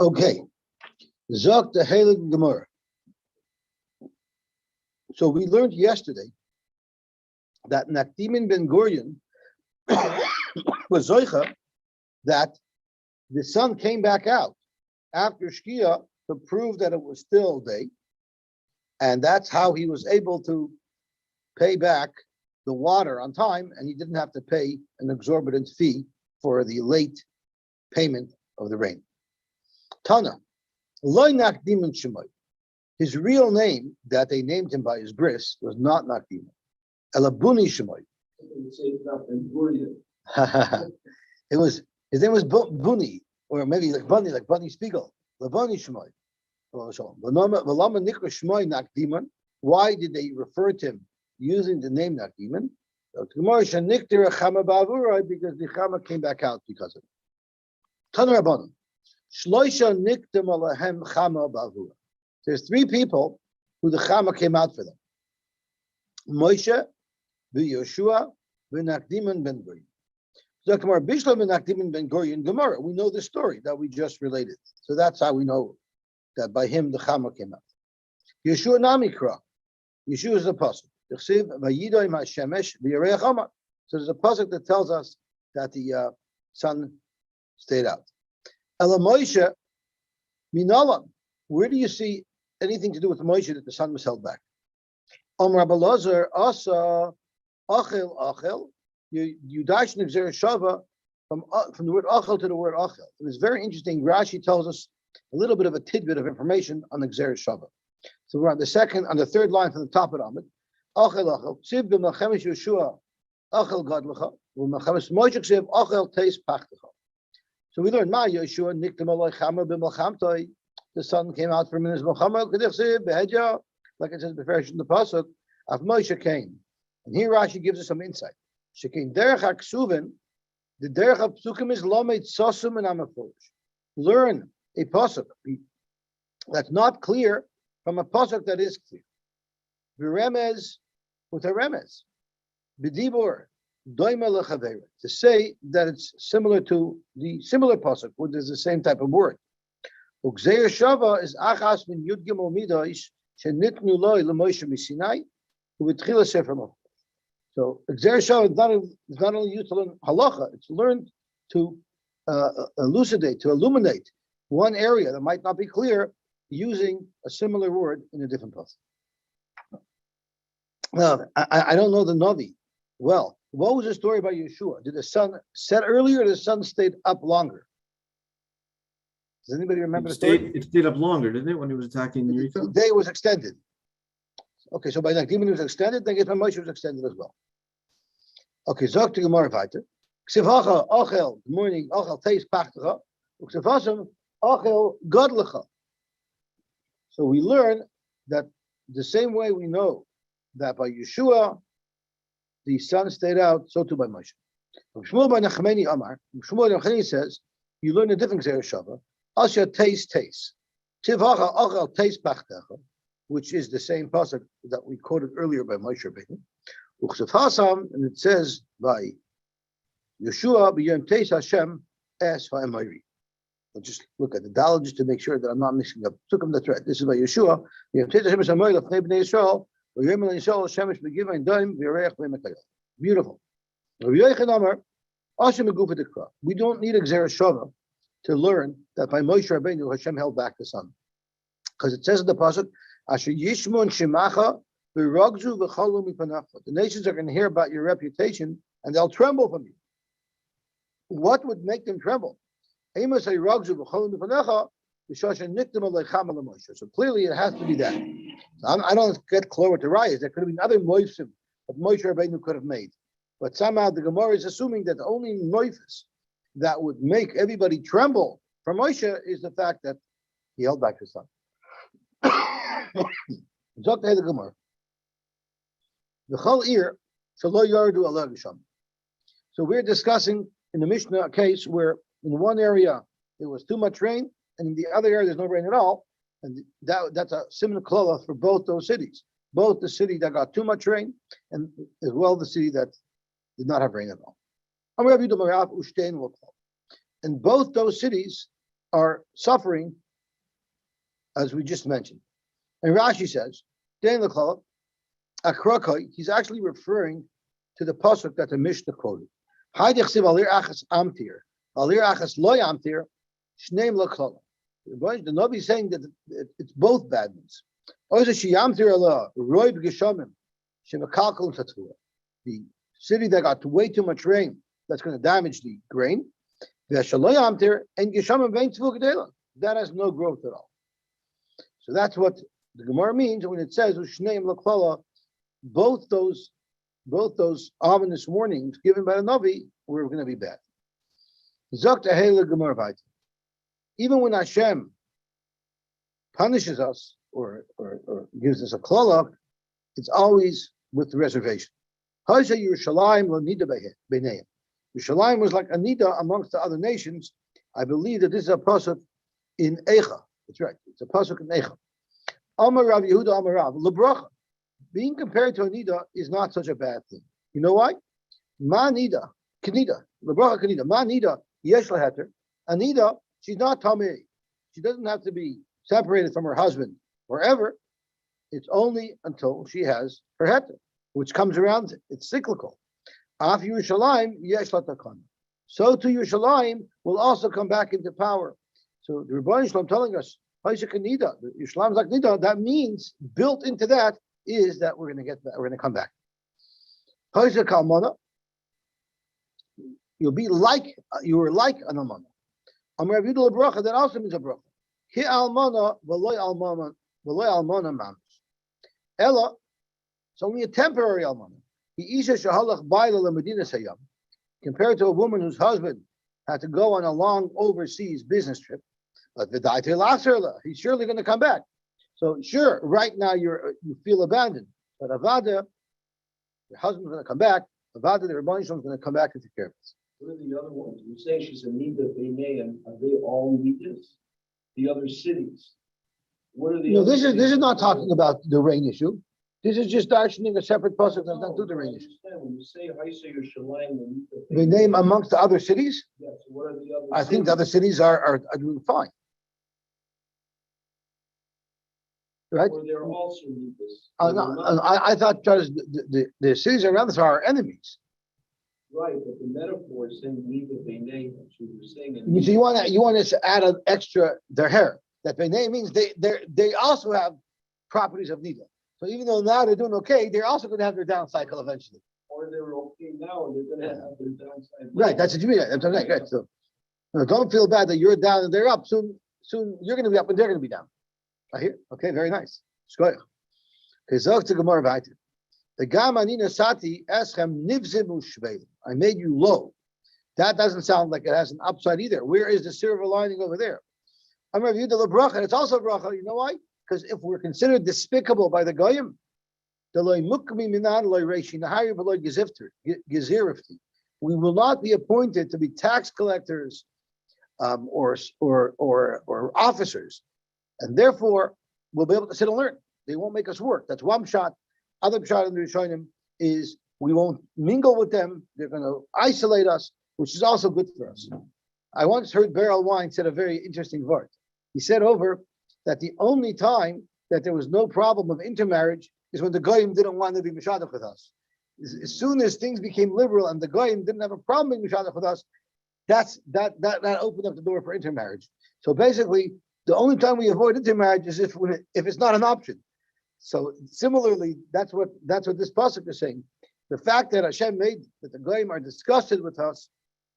Okay. Zok the Heilig Gemara. So we learned yesterday that Nakdimin ben Gurion was Zoicha, that the sun came back out after Shkia to prove that it was still day. And that's how he was able to pay back the water on time, and he didn't have to pay an exorbitant fee for the late payment of the rain. Tana, Loy Nakdimin Shemoy. His real name that they named him by his bris was not Nakdimin. Elabuni Shemoy. It was, his name was Buni, or maybe like Bunny Spiegel. Labuni Shemoy. Why did they refer to him using the name Nakdiman? Because the Chama came back out because of it. There's three people who the Chama came out for them. Moshe, Yoshua, Nakdiman ben Gurion. Gemara. We know the story that we just related. So that's how we know that by him the Chama came out. Yeshua Namikra. Yeshua is the pasuk. So there's a pasuk that tells us that the sun stayed out. Ela Moshe Minalam. Where do you see anything to do with Moshe that the sun was held back? Rabbi Lazar Asa Achel. You dash in Shava from the word Achel to the word Achel. It was very interesting. Rashi tells us a little bit of a tidbit of information on the Gzerah Shava. So we're on the third line from the top of the Amid. Achel Achel. Ksiv b'melchemes Yeshua Achel Gadlecha. B'melchemes Moshe ksiv Achel Teis Pachtecha. So we learned Ma Yeshua Niktam Aloi Chama b'melchamtoi. The sun came out from his Melchama Kedechsiv Behedja, like it says in the pasuk. Af Moshe came, and here Rashi gives us some insight. Shekin derech haksuvin. The derech of psukim is lomed sosum and amafurish. Learn a pasuk that's not clear from a pasuk that is clear. V'remez with a remez. B'dibur doima lechaveira. To say that it's similar to the similar pasuk, which is the same type of word. Ugzeir shava is achas min yud gimel midosh shenitnu loy leMoshe misinai u'v'tchila sefer Moshe. So Gzerah Shava is not only used to learn halacha; it's learned to elucidate, to illuminate one area that might not be clear, using a similar word in a different place. Now, I don't know the Navi well. What was the story about Yeshua? Did the sun set earlier, or did the sun stayed up longer? Does anybody remember the story? It stayed up longer, didn't it, when he was attacking Yericho? The day was extended. Okay, so by Nakdiman was extended, then by Moshe was extended as well. Okay, Zok to Gemara weiter. Ksivacha Achel, good morning, Achel Teis Pachtecha, Ksivasam Achel Godlecha. So we learn that the same way we know that by Yeshua the sun stayed out, so too by Moshe. Shmuel by Nachmeni Amar, Shmuel by Nachmeni says, you learn a different Gzerah Shava, Asya Teis. Ksivacha Achel Teis Pachtecha, which is the same pasuk that we quoted earlier by Moshe Rabbeinu. And it says by Yeshua b'yom teis Hashem es va'emayri. I'll just look at the Dalet just to make sure that I'm not mixing up. Took him the thread. This is by Yeshua. B'yom teis Hashem es va'emayri l'fnei b'nei Yisrael v'yom el Yisrael shemesh b'givayin daim v'yareich v'yimekayel. Beautiful. We don't need a Gzerah Shava to learn that by Moshe Rabbeinu Hashem held back the sun, because it says in the pasuk, Asher Yishmon Shemacha v'ragzu v'chalu mipanacha. The nations are going to hear about your reputation and they'll tremble from you. What would make them tremble? So clearly it has to be that. I don't get clear to Rayas. There could have been other moifsim that Moshe Rabbeinu could have made. But somehow the Gemara is assuming that the only moifs that would make everybody tremble from Moshe is the fact that he held back his son. So we're discussing in the Mishnah a case where in one area there was too much rain, and in the other area there's no rain at all, and that's a similar klala for both those cities. Both the city that got too much rain, and as well the city that did not have rain at all. In both those cities, are suffering, as we just mentioned. And Rashi says, he's actually referring to the pasuk that the Mishnah quoted. The Nabi is saying that it's both bad news. The city that got way too much rain, that's going to damage the grain. That has no growth at all. So that's what the Gemara means when it says both those ominous warnings given by the Navi were going to be bad. Even when Hashem punishes us or gives us a klala, it's always with the reservation. Yerushalayim was like anita amongst the other nations. I believe that this is a pasuk in Eicha. That's right. It's a pasuk in Eicha. Amar Rav Yehuda Amar Rav Lebracha. Being compared to anita is not such a bad thing. You know why? Ma anita, Kenida, Lebracha Kenida. Ma anita yesh laheter. Anita, she's not tamei. She doesn't have to be separated from her husband forever. It's only until she has her heter, which comes around. It's cyclical. Af Yerushalayim yesh latakana. So to Yerushalayim will also come back into power. So the Rebbeinu Shalom telling us, Yerushalayim is like nida. That means built into that is that we're going to come back. Kalmana, you were like an almana. Amar Rav Yehuda lebracha, that also means a bracha. Hi almana v'loy almana mamus. Ella, it's only a temporary almana. He isha shahalach baila lemedina sayam, compared to a woman whose husband had to go on a long overseas business trip. But he's surely going to come back. So sure, right now you feel abandoned, but avada, your husband's going to come back. Avada, the Rebbeinu Shalom is going to come back and take care of this. What are the other ones? You say she's a nida b'nei, are they all nidas? The other cities. What are the? No, this is not talking about the rain issue. This is just mentioning a separate pasuk that's not to the rain issue. When you say Haisa Yerushalayim, The name amongst the other cities. Yes. What are the other? I think the other cities are doing fine. Right? Or they're also nidas. I thought the cities around us are our enemies. Right, but the metaphor is saying nida b'nei. That's what you're saying. So you want us to add an extra their hair. That b'nei means they also have properties of nida. So even though now they're doing okay, they're also going to have their down cycle eventually. Or they're okay now, and they're going to have their downside. Right, that's what you mean. That's right. Right. So don't feel bad that you're down and they're up. Soon you're going to be up and they're going to be down. I hear. Okay, very nice. Okay, Zog to Gemara Vayter. The Gamanina Sati Eschem Nivzimu Shvei. I made you low. That doesn't sound like it has an upside either. Where is the silver lining over there? I'm reviewed the bracha, and it's also bracha. You know why? Because if we're considered despicable by the goyim, we will not be appointed to be tax collectors or officers, and therefore we'll be able to sit and learn. They won't make us work. That's one shot. Other shot in the Rishonim is we won't mingle with them. They're going to isolate us, which is also good for us. I once heard Beryl Wine said a very interesting word. He said over that the only time that there was no problem of intermarriage is when the goyim didn't want to be mishadach with us. As soon as things became liberal and the goyim didn't have a problem being mishadach with us, that opened up the door for intermarriage. So basically, the only time we avoid intermarriage is if it's not an option. So similarly, that's what this pasuk is saying. The fact that Hashem made that the goyim are disgusted with us,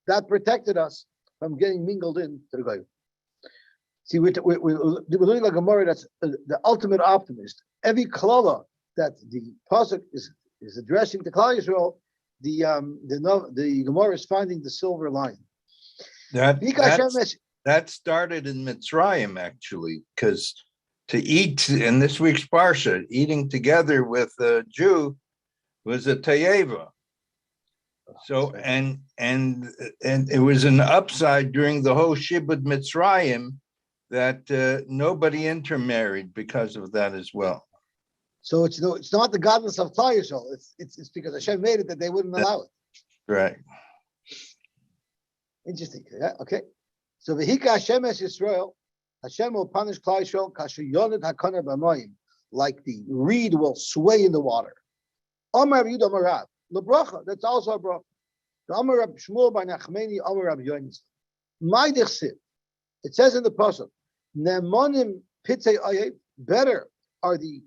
that protected us from getting mingled in to the goyim. See, we're learning like a Gemara that's the ultimate optimist. Every klala that the pasuk is addressing to Klal Yisrael, the Gemara is finding the silver line. That started in Mitzrayim actually, because to eat in this week's parsha, eating together with a Jew was a tayeva. So and it was an upside during the whole Shibud Mitzrayim that nobody intermarried because of that as well. So it's not the godless of Klal Yisrael. It's because Hashem made it that they wouldn't allow it. Right. Interesting. Yeah. Okay. So v'hika Hashem es Yisrael, Hashem will punish Klal Yisrael kasher yoned hakana b'mayim, like the reed will sway in the water. Amar Rav Yudah Amar Rav, lebracha. That's also a bracha. The Amar Rab Shmuel by Nachmeni Amar Rab Yonis. My dechsiv. It says in the pasuk, nemonim pitzei ayev. Better are the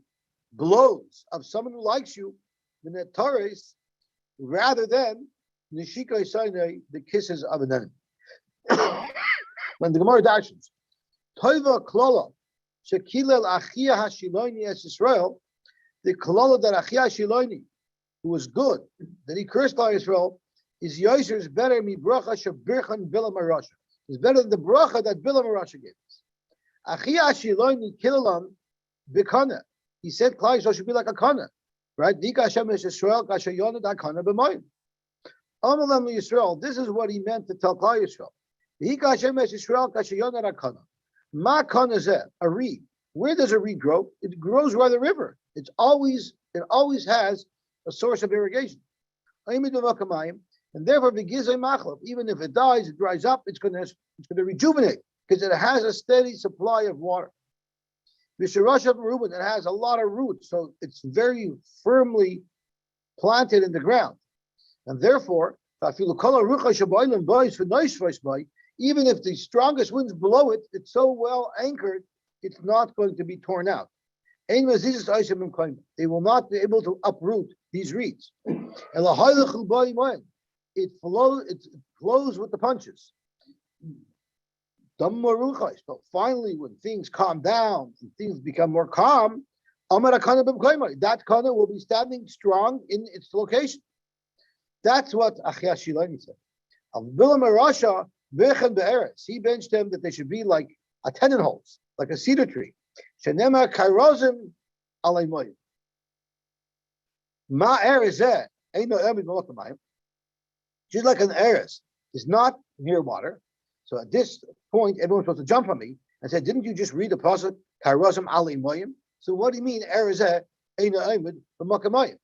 blows of someone who likes you than the tares, rather than nishika isaynei, the kisses of an enemy. When the Gemara dashes, toiva klola shekilel achia hashiloni es Israel, the klola that achia hashiloni, who was good, that he cursed by Israel, is Yosy is better mi bracha shebirchan bilam arasha. It's better than the bracha that bilam arasha gave us. Achia hashiloni kilalam bikana. He said Klal Yisrael should be like a kana, right? Dika Hashem es Yisrael kasher yoned hakana b'mayim. Amalam Yisrael. This is what he meant to tell Klal Yisrael. Dika Hashem es Yisrael kasher yoned hakana. Ma kana zeh, a reed. Where does a reed grow? It grows by the river. It always has a source of irrigation. And therefore, even if it dies, it dries up, it's going to rejuvenate because it has a steady supply of water. Visharashav Reuben, it has a lot of roots, so it's very firmly planted in the ground. And therefore, even if the strongest winds blow it, it's so well anchored, it's not going to be torn out. They will not be able to uproot these reeds. It flows with the punches. But finally, when things calm down and things become more calm, that kana will be standing strong in its location. That's what Achia Shiloni said. He benched them that they should be like a tenon holes, like a cedar tree. Shenema kairozim alaymoyim. Ma erizeh eino emid molokamayim. Just like an eres is not near water. So at this point, everyone's supposed to jump on me and say, "Didn't you just read the pasuk kairozim alaymoyim?" So what do you mean erizeh eino emid molokamayim?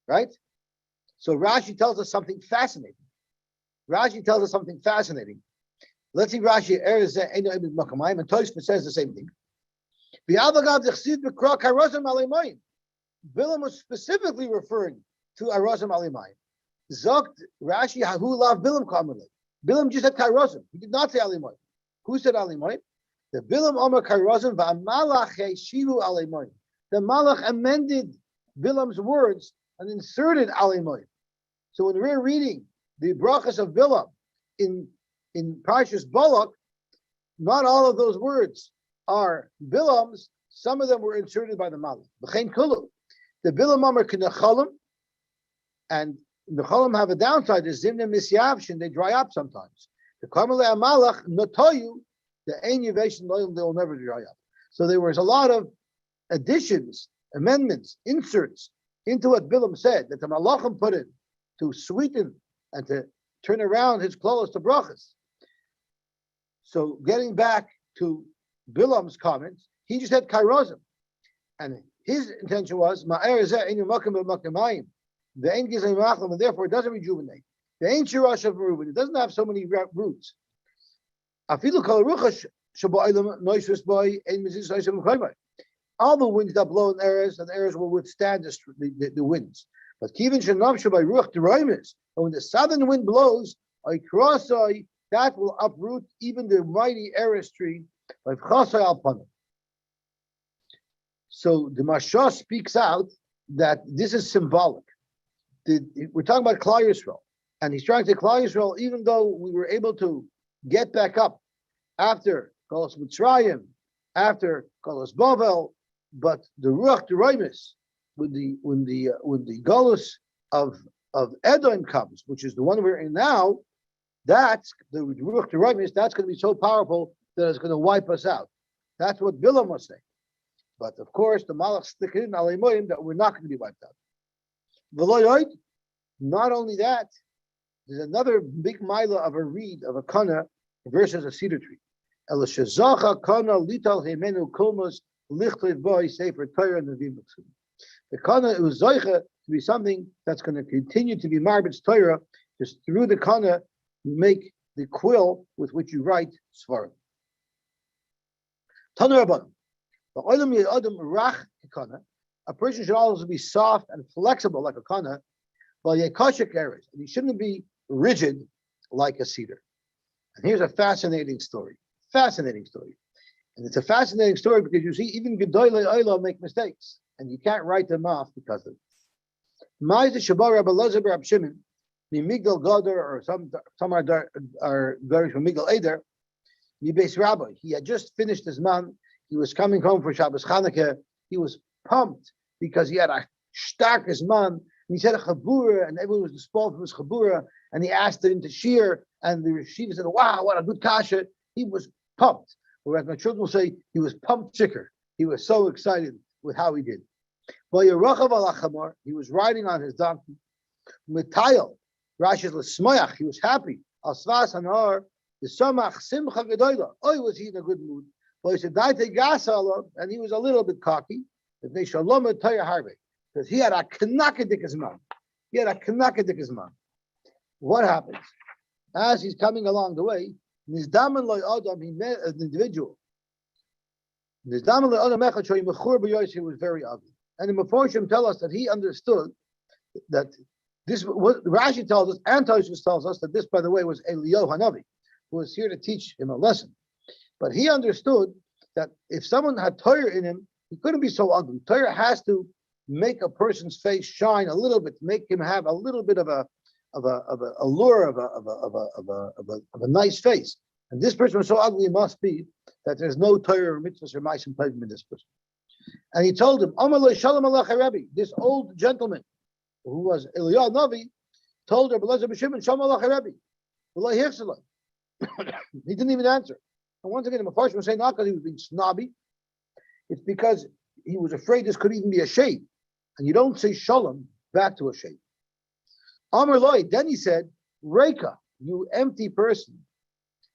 Right? So Rashi tells us something fascinating. Let's see Rashi erizeh eino emid molokamayim, and Tosfos says the same thing. Bilam was specifically referring to Arozim Alimayim. Zokt Rashi Hahu Lav Bilam Kamalei. Bilam just said Kairozim. He did not say Alimayim. Who said Alimayim? The Bilam Omer Kairozim Va'amalach Shivu Alimayim. The Malach amended Bilam's words and inserted Alimayim. So when we're reading the brachas of Bilam in Parshas Balak, not all of those words are Bilam's. Some of them were inserted by the Malach. B'chein kulu. The Bilam Omer K'nechalim, and the Chalim have a downside. The Zimnim Misyavshin, they dry up sometimes. The Karmele Amalach Notoyu, the Ein Yeveshin Loyim, they will never dry up. So there was a lot of additions, amendments, inserts into what Bilam said that the Malachim put in to sweeten and to turn around his clothes to brachas. So getting back to Bilam's comments, he just had kairozim, and his intention was the ain't and therefore it doesn't rejuvenate. The ain't shirash of Reuben, it doesn't have so many roots. All the winds that blow in areas, and the areas will withstand the winds. But even when the southern wind blows, that will uproot even the mighty Eres tree. So the Mashah speaks out that this is symbolic. We're talking about Klal Yisrael, and he's trying to say Klal Yisrael, even though we were able to get back up after Golos Mitzrayim, after Golos Bavel, but the Ruach Deroimis, when the Golos of Edom comes, which is the one we're in now, that's the Ruach Deroimis, that's going to be so powerful that it's going to wipe us out. That's what Bilam was saying. But of course, the Malach stick in Alemoyim that we're not going to be wiped out. Not only that, there's another big mila of a reed, of a kana, versus a cedar tree. The kana was zoicha to be something that's going to continue to be marbitz Torah, just through the kana make the quill with which you write svarim. Tanu Rabbanan, the olam yadam rach kikana. A person should also be soft and flexible like a kana, while yekashik eres, and he shouldn't be rigid like a cedar. And here's a fascinating story. Fascinating story. And it's a fascinating story because you see, even Gedoylei Olam make mistakes, and you can't write them off because of it. Ma'aseh Shabar Rabbi Elazar Rab Shimon, Migdal Gadar, or some are very from Migdal Eder, Beis Rabbi. He had just finished his man. He was coming home for Shabbos Chanukah. He was pumped because he had a stark man. And he said a chabura, and everyone was disposed from his chabura, and he asked him to shear, and the Yeshiva said, "Wow, what a good kasha!" He was pumped. Whereas my children will say he was pumped chicker. He was so excited with how he did. He was riding on his donkey. Mitayel, Rashi's l'smoyach. He was happy. Al svas hanar, the samach simcha gedoyla. Oh, was he in a good mood? But he said, "Daite gasala," and he was a little bit cocky. Because he had a knackedik's man. He had a knackedik's man. What happens? As he's coming along the way, Nizdaman loy adam, he met an individual. Nizdaman loy adam echad shoy mechur b'Yosy was very ugly. And the Meforshim tell us that he understood that this. What Rashi tells us, and Tosfos tells us that this, by the way, was Eliyahu Hanavi, who was here to teach him a lesson. But he understood that if someone had Torah in him, he couldn't be so ugly. Torah has to make a person's face shine a little bit, make him have a little bit of a allure of a nice face. And this person was so ugly, it must be that there's no Torah or mitzvahs or ma'asim tovim in this person. And he told him, Amalei Shalom Alecha Rebbe, this old gentleman who was Eliyahu Navi, told Rabbi Elazar B'Shimon, Shalom Alecha Rebbe. He didn't even answer. And once again, the Mefarshim was saying not because he was being snobby, it's because he was afraid this could even be a shade. And you don't say Shalom back to a shade. Amar Loi, then he said, Reika, you empty person.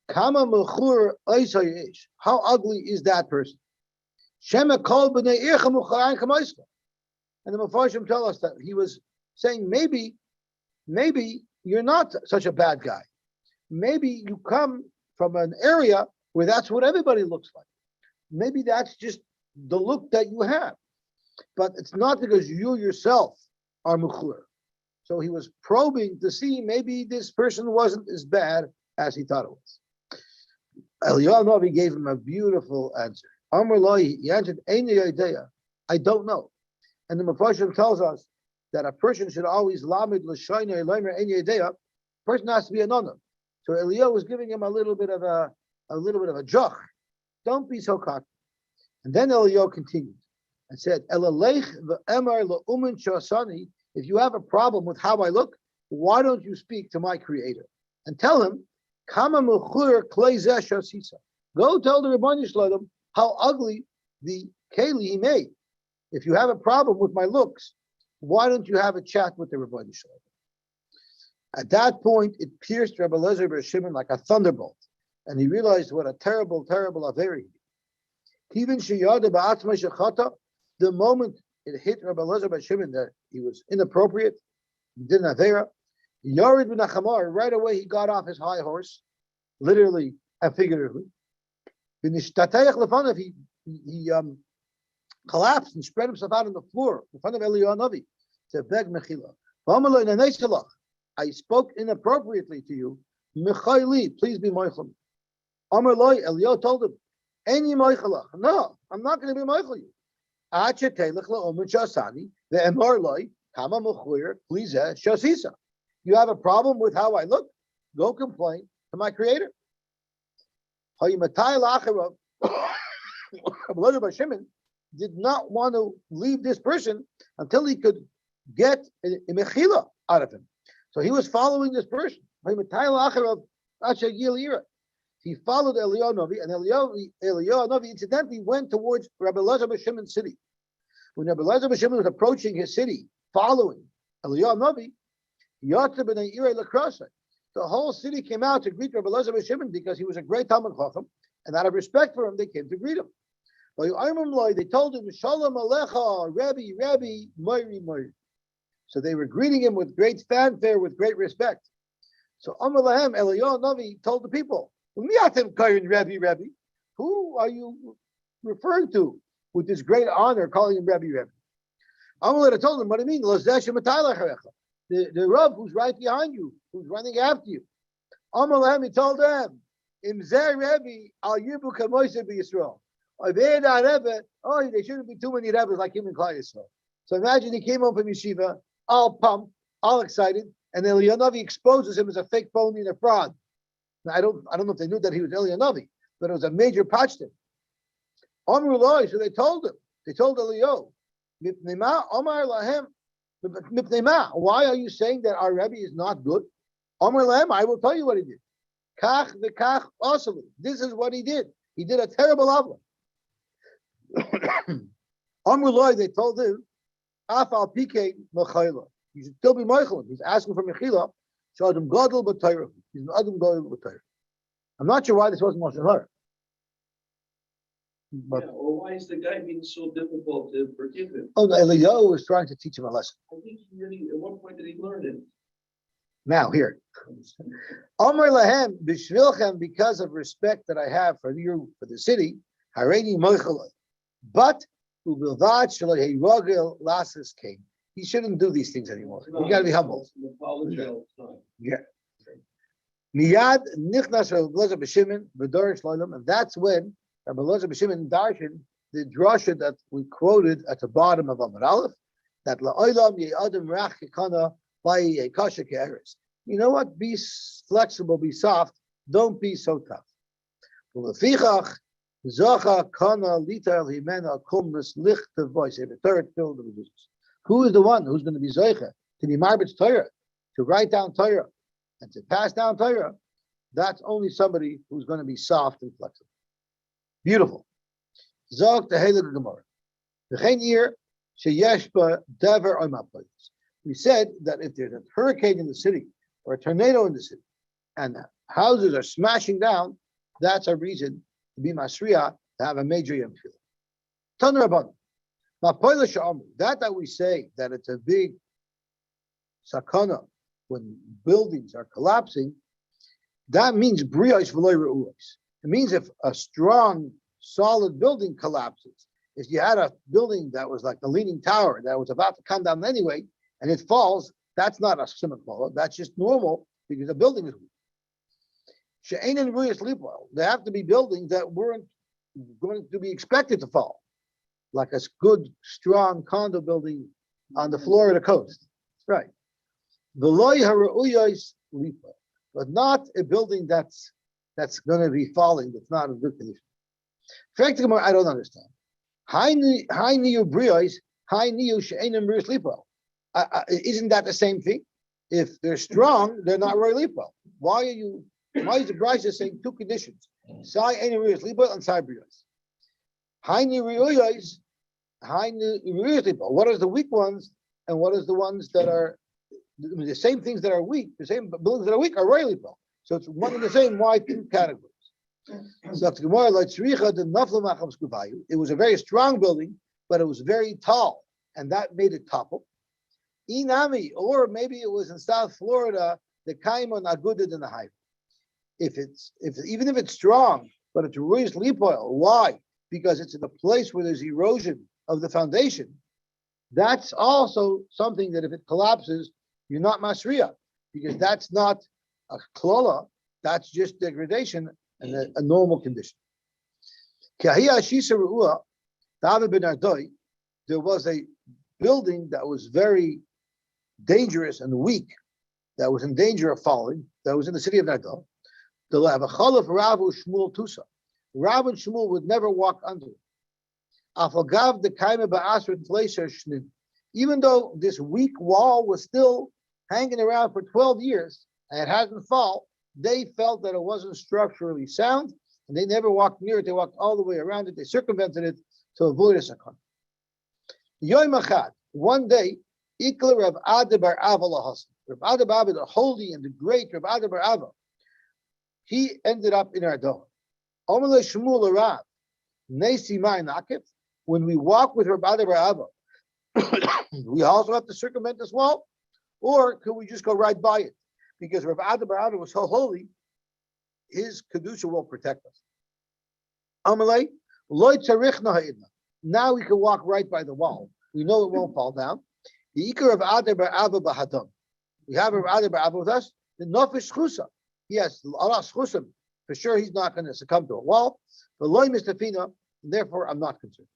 Kama mechur oisayish. How ugly is that person? Shema kol b'nei ircha mucharayin kamoiska. And the Mefarshim tell us that he was saying, maybe you're not such a bad guy. Maybe you come from an area where that's what everybody looks like. Maybe that's just the look that you have. But it's not because you yourself are mechur. So he was probing to see maybe this person wasn't as bad as he thought it was. Eliyahu Navi gave him a beautiful answer. Amar Loi, he answered, Eini idea, I don't know. And the Mefarshim tells us that a person should always lamed l'shayna elomer Eini idea. Person has to be a nonna. So Eliyahu was giving him a little bit of a joch. Don't be so cocky. And then Eliyahu continued and said, Elalech v'emar la'umen shasani. If you have a problem with how I look, why don't you speak to my Creator and tell him, Kama mechur klei zeh shasisa. Go tell the Rebbeinu Shalom how ugly the keli he made. If you have a problem with my looks, why don't you have a chat with the Rebbeinu Shalom? At that point, it pierced Rabbi Elazar bar Shimon like a thunderbolt, and he realized what a terrible, terrible affair he did. Even sheyada ba'atzma shechata, the moment it hit Rabbi Elazar bar Shimon that he was inappropriate, he did an avera, Yared bin Achamar, right away he got off his high horse, literally and figuratively. He collapsed and spread himself out on the floor in front of Eliyahu Navi to beg mechila. I spoke inappropriately to you. Mechaili, please be moichel. Amar loy, Eliyahu told him, "Any moichelach? No, I'm not going to be moichel you. Ache telech laomen shasani ve'emar loy kama mechuyer plizeh shasisa. You have a problem with how I look? Go complain to my Creator." Hayimatay lacharav, Rabbi Shimon did not want to leave this person until he could get a mechila out of him. So he was following this person. He followed Eliyahu Navi, and Eliyahu Navi incidentally went towards Rabbi Elazar bar Shimon's city. When Rabbi Elazar bar Shimon was approaching his city, following Eliyahu Navi, the whole city came out to greet Rabbi Elazar bar Shimon because he was a great Talmid Chacham, and out of respect for him, they came to greet him. They told him, Shalom Alecha, Rabbi, Moiri. So they were greeting him with great fanfare, with great respect. So Amar Lahem Eliyahu Navi told the people, "Miyatem Kayin Rebbe. Who are you referring to with this great honor, calling him Rebbe? Amar told him, what do you mean? The Rav who's right behind you, who's running after you. Amar Lahem, he told them, Imzer Rebbe al Yibu Kamoise B'Yisrael. Oh, they shouldn't be too many Rebbes like him in Klal Yisrael. So imagine he came home from yeshiva, all pumped, all excited, and then Eliyahu Navi exposes him as a fake phony and a fraud. Now, I don't know if they knew that he was Eliyahu Navi, but it was a major pachtim. Amru Loi, so they told him. They told Eliyahu, Mipnei Omar Lahem, why are you saying that our Rebbe is not good? Amar Lahem, I will tell you what he did. Kach v'kach asali. This is what he did. He did a terrible avla. Amru Loi, they told him, Afal Pike Mechayla. You should still be Meichel. He's asking for Mechila. So Adam Gadol B'Torah. He's an Adam Gadol B'Torah. I'm not sure why this wasn't Moshe Hara. But or why is the guy being so difficult to forgive him? Eliyahu was trying to teach him a lesson. I think he really, at what point did he learn it? Now here, Amar Lahem B'Shvilchem, because of respect that I have for you, for the city, Hareini Meichel. But Ubilvad Shaloi Heirogel Lasses came. He shouldn't do these things anymore. You got to be humble. Yeah. Miyad Nichnas Rav Elazar B'Shimon V'Dorish Lolam, and that's when Rav Elazar B'Shimon Darshan the drasha that we quoted at the bottom of Amar Aleph, that La'olam Ye'adim Rach Kekana Ba'i Yekasha Ke'eres. You know what? Be flexible, be soft. Don't be so tough. Ulefichach Zacha Kana Lita El Himena Kumnus Lichte Voice. The third filled the reduces. Who is the one who's going to be Zoicha to be Marbit's Torah, to write down Torah, and to pass down Torah? That's only somebody who's going to be soft and flexible. Beautiful. Zog the Heilige Gemara. We said that if there's a hurricane in the city or a tornado in the city and houses are smashing down, that's a reason to be Masriya, to have a major Yom Kippur. Taner Rabbanan. That we say that it's a big sakana when buildings are collapsing, that means briyos v'loy re'uos. It means if a strong, solid building collapses, if you had a building that was like the leaning tower that was about to come down anyway, and it falls, that's not a simcha, that's just normal because the building is weak. She'einin ruyos lipol. There have to be buildings that weren't going to be expected to fall, like a good, strong condo building on the Florida coast. That's right. V'loy hara'uyos lipol, but not a building that's going to be falling, that's not in good condition. Frankly, I don't understand. Isn't that the same thing? If they're strong, they're not roy lipo. Why is the Brisa saying two conditions? Sai any ruyos lipo and sai brios. What are the weak ones and what is the ones that are the same things that are weak? The same buildings that are weak are roy lipo. So it's one and the same. Why two categories? So it was a very strong building, but it was very tall, and that made it topple. Inami, or maybe it was in South Florida, the kaimon aguded in the high. Even if it's strong, but it's ruyos lipoil. Why? Because it's in a place where there's erosion of the foundation. That's also something that if it collapses, you're not masriya, because that's not a klola, that's just degradation and a normal condition. There was a building that was very dangerous and weak, that was in danger of falling, that was in the city of Nagel. The Chalaf Ravu Shmuel Tusa. Rav and Shmuel would never walk under it. Even though this weak wall was still hanging around for 12 years and it hasn't fallen, they felt that it wasn't structurally sound, and they never walked near it. They walked all the way around it. They circumvented it to avoid a sakon. Yom Echad, one day, Ikla Rav Ada bar Ava lahasam. Rav Ada bar Ava, the holy and the great Rav Ada bar Ava, he ended up in our door. Omer Shmuel Rav, Nesi Mai Nakif. When we walk with Rav Ada bar Ava, we also have to circumvent this wall, or could we just go right by it? because Rav Ada bar Ava was so holy, his kedusha will protect us. Amalei, loy tzarichna ha'idna. Now we can walk right by the wall. We know it won't fall down. The ikar of Ada bar Ava b'hadam. We have Rav Ada bar Ava with us. The nofish chusa. Yes, Allah chusim. For sure, he's not going to succumb to a wall. But loy mistafina, and therefore I'm not concerned.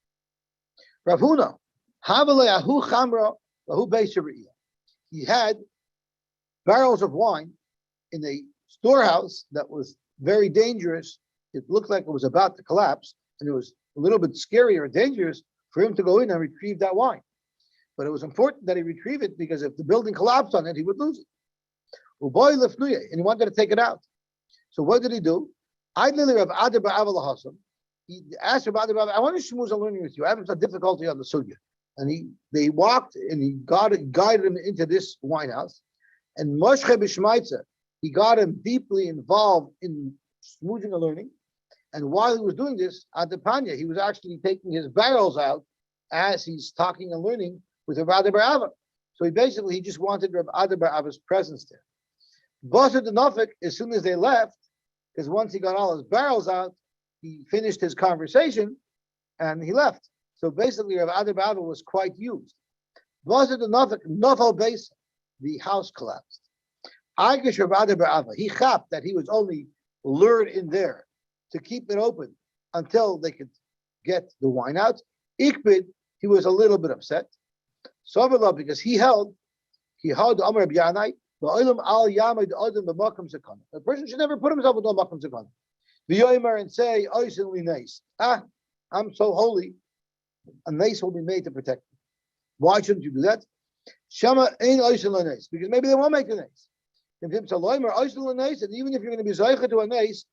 Rav Huna, havalei ahu chamra lahu beis Shari'iyah. He had barrels of wine in a storehouse that was very dangerous. It looked like it was about to collapse, and it was a little bit scary or dangerous for him to go in and retrieve that wine. But it was important that he retrieve it because if the building collapsed on it, he would lose it. And he wanted to take it out. So what did he do? He asked Rav Ada bar Ava, I want to shmooze on learning with you. I have some difficulty on the sugya. And they walked and he guided him into this wine house. And Moshe b'shmaitza, he got him deeply involved in smoothing and learning. And while he was doing this, Adepanya, he was actually taking his barrels out as he's talking and learning with Rav Ada bar Ava. So he just wanted Rav Ada bar Ava's presence there. Bosa the Nafik, as soon as they left, because once he got all his barrels out, he finished his conversation and he left. So basically, Rav Ada bar Ava was quite used. Bosa the Nafik, Nafal base, the house collapsed. Aigish Rav Ada bar Ava, he chapped that he was only lured in there to keep it open until they could get the wine out. Ikbid, he was a little bit upset. Sovelah, because he held Amar B'Yanai, the person should never put himself in the makom sekana. V'yomer and say, "Oisin li neis." I'm so holy, a neis will be made to protect me. Why shouldn't you do that? Shama ein oisin li neis, because maybe they won't make the neis. And even if you're going to be zeicha to a neis,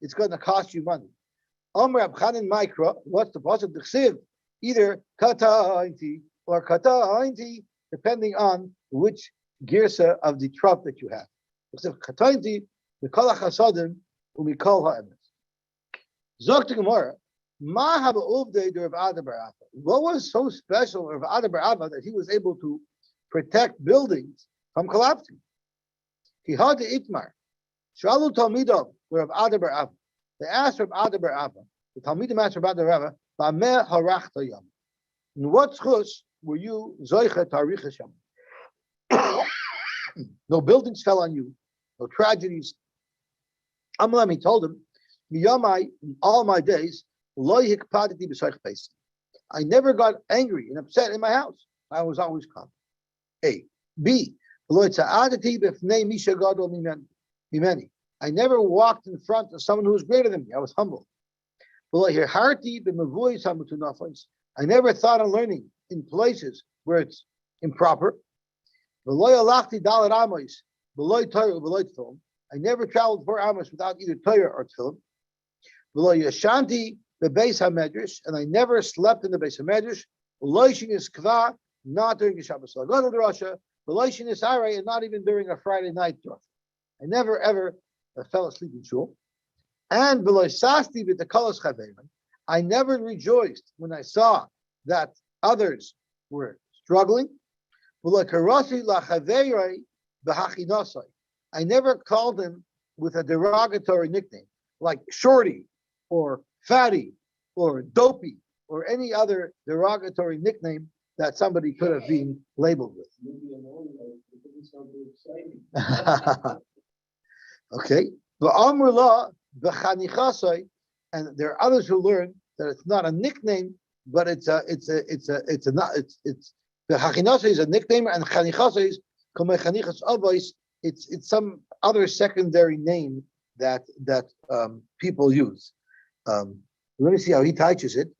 it's going to cost you money. Amr Abchanin Mikra, what's the pasuk? The chsiv, either kata ha'inti or kata ha'inti, depending on which girsa of the trap that you have. What was so special of Ada bar Ava that he was able to protect buildings from collapsing? He had the Itmar. Shalu Talmidov were of Ada bar Ava. They asked Rav Ada bar Ava, the Talmidim asked Rav Ada bar Ava, Ba'meh harachta yam. In what chus were you zoicha tarich Hashem? No buildings fell on you, no tragedies. Amlam, he told him, Miyamai, in all my days, lo hikpaditi b'Scarface. I never got angry and upset in my house. I was always calm. A. B. I never walked in front of someone who was greater than me. I was humble. I never thought of learning in places where it's improper. I never traveled 4 hours without either Torah or Tefillin. And I never slept in the Beis HaMedrash. Not during the Shabbos. I go to the Rasha, and not even during a Friday night. I never ever fell asleep in shul. And I never rejoiced when I saw that others were struggling. I never called him with a derogatory nickname like shorty or fatty or dopey or any other derogatory nickname that somebody could have been labeled with. Okay. And there are others who learn that it's not a nickname, but the hachinasa is a nickname, and chanichasa is it's some other secondary name that people use. Let me see how he teaches it.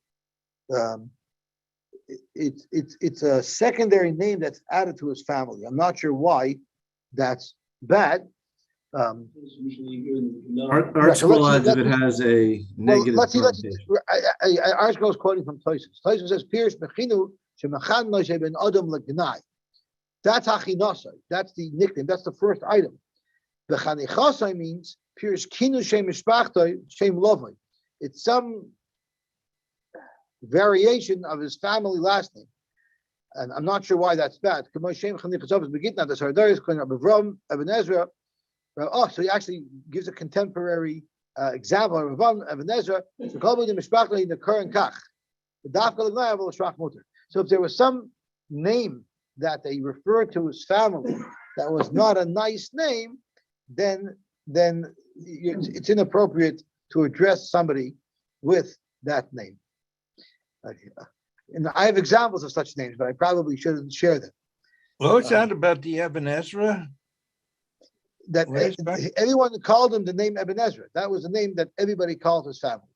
It's a secondary name that's added to his family. I'm not sure why that's bad. Art Scroll adds if it has a negative connotation. Art Scroll is quoting from Taanis. Taanis says, "Pirush mechinu shemachan Moshe ben Adam legnai." That's hachinasai. That's the nickname. That's the first item. The chanichasai means pirush kinu shem mishpachtoi shem lovoi. It's some variation of his family last name. And I'm not sure why that's bad. Oh, so he actually gives a contemporary example of Rav Ibn Ezra. So if there was some name that they referred to his family that was not a nice name, then it's inappropriate to address somebody with that name. And I have examples of such names, but I probably shouldn't share them. What was that about the Ibn Ezra? That everyone called him the name Ibn Ezra. That was the name that everybody called his family.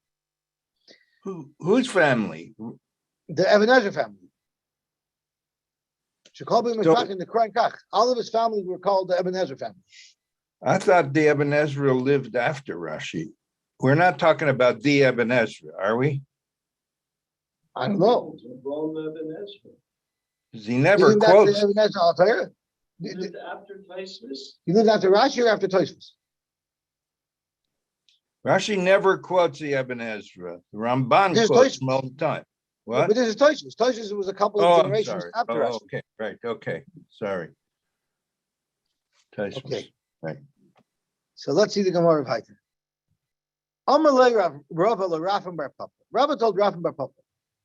Whose family? The Ibn Ezra family. In the Quran Kach. All of his family were called the Ibn Ezra family. I thought the Ibn Ezra lived after Rashi. We're not talking about the Ibn Ezra, are we? I don't know. He never quotes. He lived after Taanis? He lived after Rashi or after Tosfos? Rashi never quotes the Ibn Ezra. The Ramban quotes him all the time. What? But this is Tosfos. Tosfos was a couple of generations after Rashi. Okay, right, okay, sorry. Tosfos. Okay. Right. So let's see the Gemara of Haiter. Amalei Rava LaRafim Bar Papa. Rava told Rafim Bar Papa,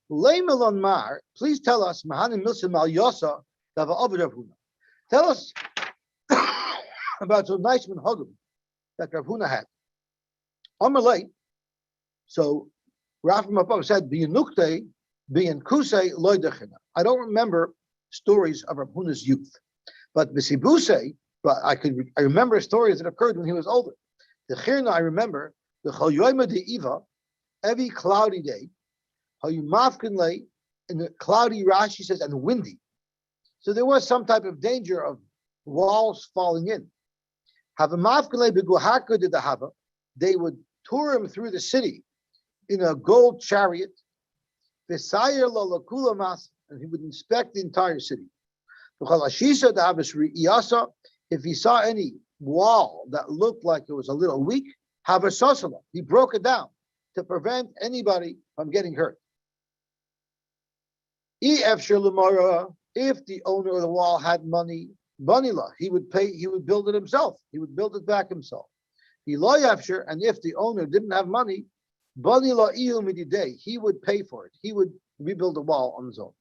Lei Melon Mar, please tell us, Mahanim Milsim Al Yosa, Dava Ovid Rav Huna. Tell us about some nice minhagim that Rav Huna had. Amalei, so Rafim Bar Papa said, B'yanukte, B'yankuse, Loidachina. I don't remember stories of Rav Huna's youth, but B'sibuse, but I remember stories that occurred when he was older. The Chirna, I remember, the Chol Yoyma de Iva, every cloudy day, how you mafkin lay in the cloudy, Rashi says, and windy. So there was some type of danger of walls falling in. Have a mafkin lay beguhaka de the hava. They would tour him through the city in a gold chariot. Besayer la lakula mas, and he would inspect the entire city. If he saw any wall that looked like it was a little weak, have a sosala. He broke it down to prevent anybody from getting hurt. If the owner of the wall had money, banila, he would build it himself. He would build it back himself. And if the owner didn't have money, banila he would pay for it. He would rebuild the wall on his own.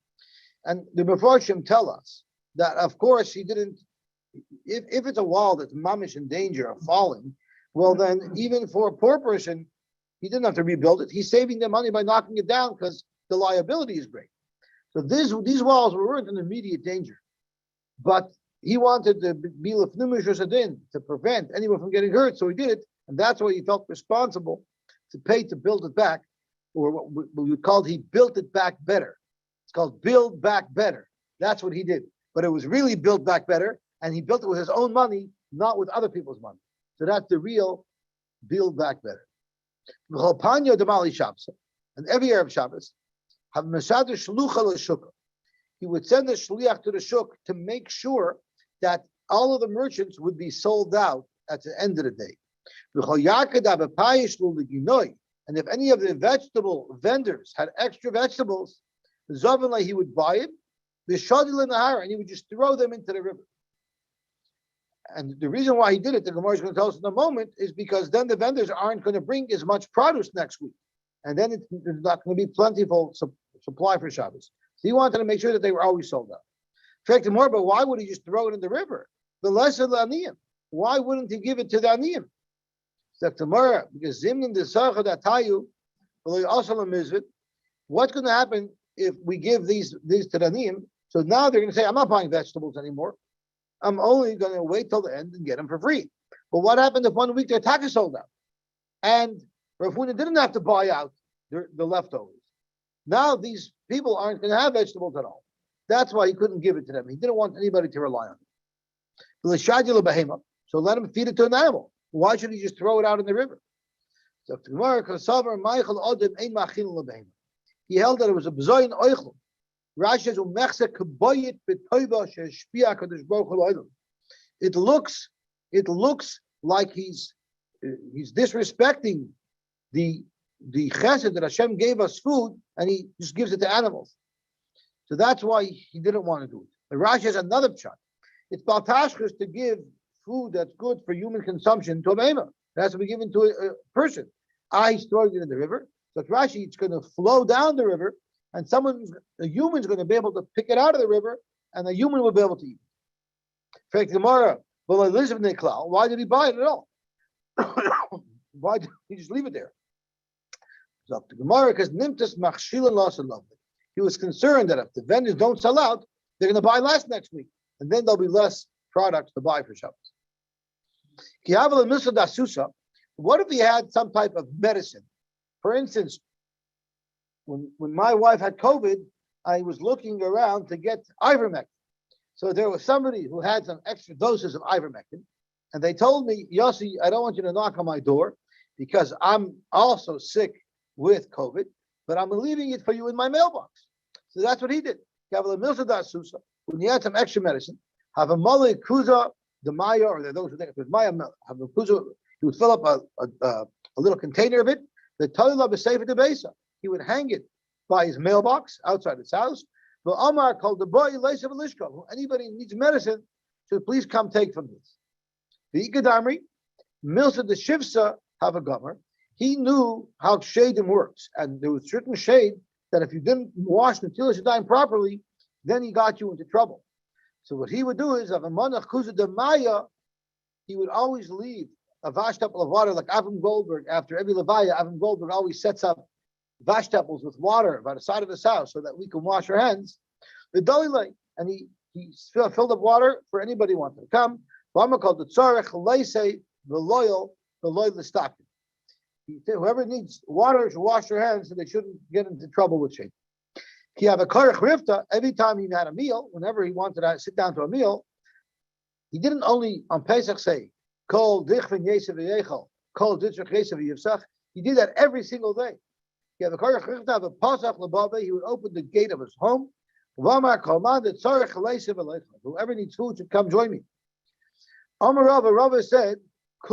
And the Mefarshim tell us that, of course, he didn't. If it's a wall that's mamish in danger of falling, well, then even for a poor person, he didn't have to rebuild it. He's saving the money by knocking it down because the liability is great. So these walls weren't in immediate danger, but he wanted to be lefnumish usadin to prevent anyone from getting hurt. So he did it, and that's why he felt responsible to pay to build it back, or what we called he built it back better. It's called build back better. That's what he did, but it was really built back better. And he built it with his own money, not with other people's money. So that's the real build back better. And every Arab Shabbos, he would send a shliach to the shuk to make sure that all of the merchants would be sold out at the end of the day. And if any of the vegetable vendors had extra vegetables, he would buy it, and he would just throw them into the river. And the reason why he did it, the Gemara is going to tell us in a moment, is because then the vendors aren't going to bring as much produce next week. And then there's not going to be plentiful supply for Shabbos. So he wanted to make sure that they were always sold out. But why would he just throw it in the river? The less of the aniyim. Why wouldn't he give it to the aniyim? So tomorrow, because Zimnin the Sacha that Tayu, what's going to happen if we give these to the aniyim? So now they're going to say, I'm not buying vegetables anymore. I'm only going to wait till the end and get them for free. But what happened if 1 week their attack is sold out? And Rav Huna didn't have to buy out the leftovers. Now these people aren't going to have vegetables at all. That's why he couldn't give it to them. He didn't want anybody to rely on it. So let him feed it to an animal. Why should he just throw it out in the river? So he held that it was a b'zoyin oichel. Rashi says, it looks like he's disrespecting the chesed that Hashem gave us food, and he just gives it to animals. So that's why he didn't want to do it. The Rashi has another pshat. It's baltashchus to give food that's good for human consumption to a behemoth. It has to be given to a person. He's throwing it in the river. So it's Rashi, it's going to flow down the river, and a human's going to be able to pick it out of the river, and the human will be able to eat it. Fact Gemara, well, why did he buy it at all? Why did he just leave it there? So the Gemara, because Nimtas Machshilan lost and lovely. He was concerned that if the vendors don't sell out, they're going to buy less next week, and then there'll be less products to buy for Shabbos. What if he had some type of medicine? For instance, when my wife had COVID, I was looking around to get ivermectin. So there was somebody who had some extra doses of ivermectin, and they told me, Yosy, I don't want you to knock on my door because I'm also sick with COVID, but I'm leaving it for you in my mailbox. So that's what he did. When he had some extra medicine, have a mole kuza, the maya, or those who think it was maya, have a kuza, he would fill up a little container of it. The toilet was safe at the base. He would hang it by his mailbox outside his house. The Omar called the boy Lishko. Anybody needs medicine, should please come take from this. The Ikadamri, Milsa the Shivsa have a gomer. He knew how shadim works, and there was certain shade that if you didn't wash the Tila Shadayim properly, then he got you into trouble. So what he would do is, of a manach kuza de maya, he would always leave a vashtapel of water, like Avram Goldberg. After every levaya, Avram Goldberg always sets up vashtapels with water by the side of his house so that we can wash our hands. The dalilay, and he filled up water for anybody who wanted to come. Called the tzarech leisei the loyal stock. Whoever needs water should wash their hands so they shouldn't get into trouble with shade. He have a karech rifta. Every time he had a meal, whenever he wanted to sit down to a meal, he didn't only on Pesach say kol dichven yesev yechol, kol dichven yesev yivsach. He did that every single day. He have a karech rifta, have a pasach lebabe. He would open the gate of his home. Whoever needs food should come join me. Amar Rava said, I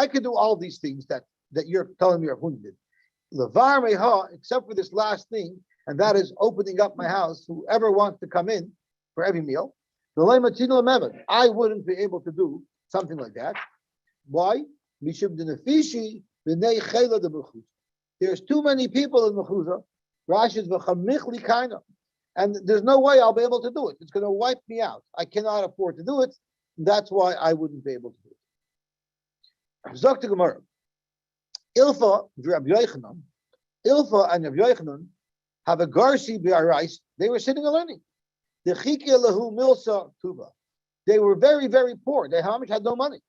can do all these things that you're telling me Rabun did. Levar meha, except for this last thing, and that is opening up my house. Whoever wants to come in for every meal, I wouldn't be able to do something like that. Why? There's too many people in Mechuza. Rashi's v'chamichli kaina, and there's no way I'll be able to do it. It's going to wipe me out. I cannot afford to do it. That's why I wouldn't be able to do it. Zok to Gemara. Ilfa and Rabbi Yochanan have a garsi b'arais. They were sitting and learning. The chikia lahu milsa tuba. They were very, very poor. They had no money.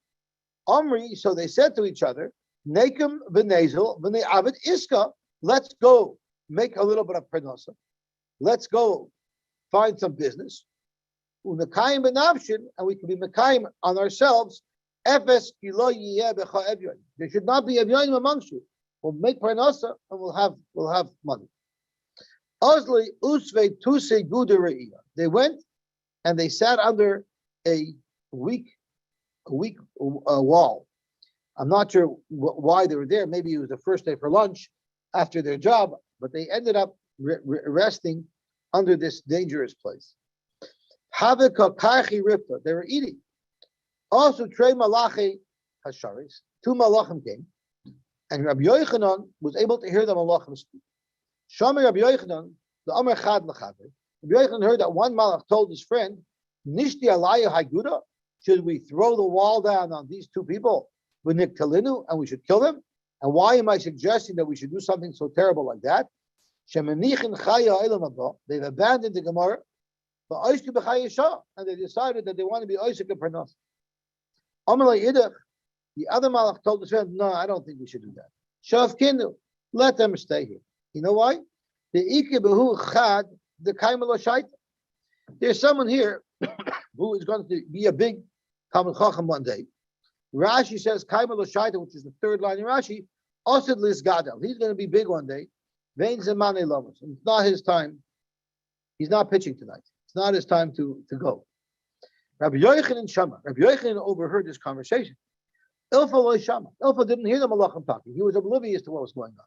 Omri, so they said to each other, Nekim v'nezel v'ne'avid iska. Let's go make a little bit of parnasa. Let's go find some business. Unakayim benavshin, and we can be mekayim on ourselves. Efes kilo yiyeh becha evyon. There should not be evyonim amongst you. We'll make parnasa and we'll have money. Ozli usvei tuse gudereia. They went and they sat under a weak wall. I'm not sure why they were there. Maybe it was the first day for lunch after their job, but they ended up resting under this dangerous place. Havika karchi ripta. They were eating. Also, trei malachi hasharis. 2 malachim came, and Rabbi Yochanan was able to hear the malachim speak. Shomer Rabbi Yochanan, the Amar Chad Lachaver. Rabbi Yochanan heard that one malach told his friend, Nishti alaya haguda. Should we throw the wall down on these 2 people? V'niktalinu, and we should kill them? And why am I suggesting that we should do something so terrible like that? They've abandoned the Gemara, and they decided that they want to be Oisik and Parnas. The other Malach told his friend, no, I don't think we should do that. Shavkinu, let them stay here. You know why? There's someone here who is going to be a big Talmid Chacham one day. Rashi says, which is the 3rd line in Rashi, Osid Lis Gadol. He's going to be big one day. It's not his time. He's not pitching tonight. It's not his time to go. Rabbi Yochanan Shama. Rabbi Yochanan overheard this conversation. Ilfa lo Shama. Ilfa didn't hear the malachim talking. He was oblivious to what was going on.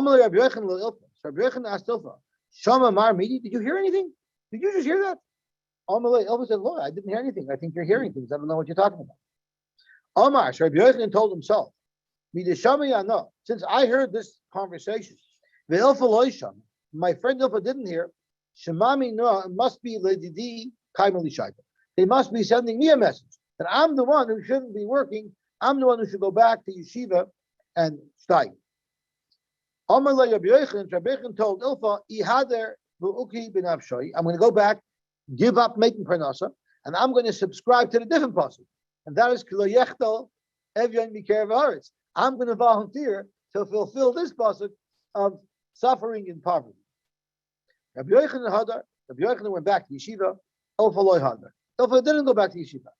Amalei Rabbi Yochanan lo Ilfa. So Rabbi Yochanan asked Ilfa, Shama Mar Midi, did you hear anything? Did you just hear that? Amalei Elva said, Lord, I didn't hear anything. I think you're hearing things. I don't know what you're talking about. Omar, so Rabbi Yochanan told himself, no, since I heard this conversation, my friend Ilfa didn't hear, Shemami no, it must be Ledidi Kaimali Shaita. They must be sending me a message that I'm the one who shouldn't be working. I'm the one who should go back to yeshiva and study. Amalei Rabbi Yochanan told Ilfa, Ihader Bu'uki bin Abshoi. I'm going to go back, give up making parnasa, and I'm going to subscribe to the different pasuk. And that is Kilo Yechtel Evyon Mikerev Haaretz. I'm going to volunteer to fulfill this pasuk of suffering in poverty. Rabbi Yochanan went back to yeshiva. Ilfa loy hadar. Ilfa didn't go back to yeshiva.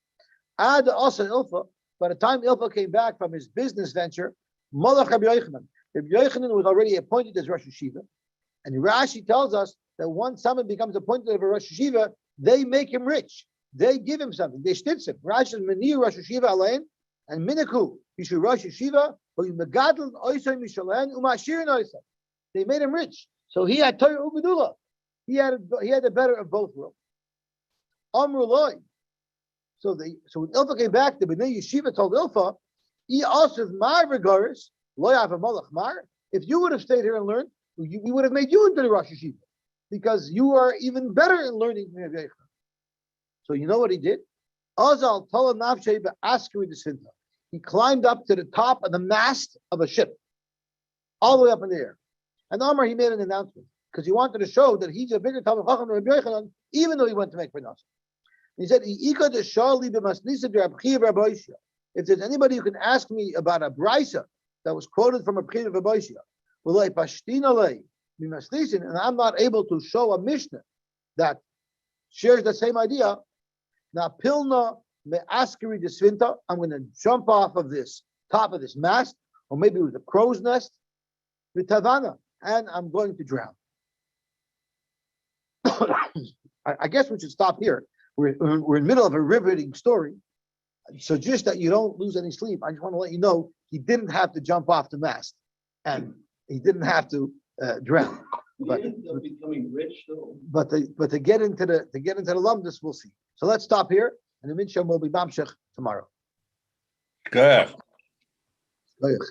Ad also Ilfa. By the time Ilfa came back from his business venture, Malach Rabbi Yochanan. Rabbi Yochanan was already appointed as Rosh Yeshiva. And Rashi tells us that once someone becomes appointed as a Rosh Yeshiva, they make him rich. They give him something. They stitz him. Rashi says, Meni Rosh Yeshiva Alain and Minaku. Yishu Rosh Yeshiva, but Megadol Oisay Mishalen Umashirin Oisay. They made him rich. So he had Torah Ubedullah. He had the better of both worlds. Amru Loi. So when Ilfa came back, the Bnei Yeshiva told Ilfa, he also my regards, Loi Ava Malach Mar. If you would have stayed here and learned, we would have made you into the Rosh Yeshiva. Because you are even better in learning than Rabbi Yochanan. So you know what he did? Azal Tola Nafshe Be'askeri Desinta. He climbed up to the top of the mast of a ship, all the way up in the air. And Amar, he made an announcement because he wanted to show that he's a bigger Talmid Chacham than Rabbi Yochanan, even though he went to make parnasa. He said, if there's anybody who can ask me about a brisa that was quoted from a B'chir of Rabbi and I'm not able to show a Mishnah that shares the same idea, now pilna me askeri de svinta, I'm going to jump off of this top of this mast, or maybe it was a crow's nest, with tavana, and I'm going to drown. I guess we should stop here. We're in the middle of a riveting story. So just that you don't lose any sleep, I just want to let you know he didn't have to jump off the mast, and he didn't have to drown. But becoming rich though. But to get into the lumdus, we'll see. So let's stop here, and the Minshah will be Mamshech tomorrow. Good. Goyach.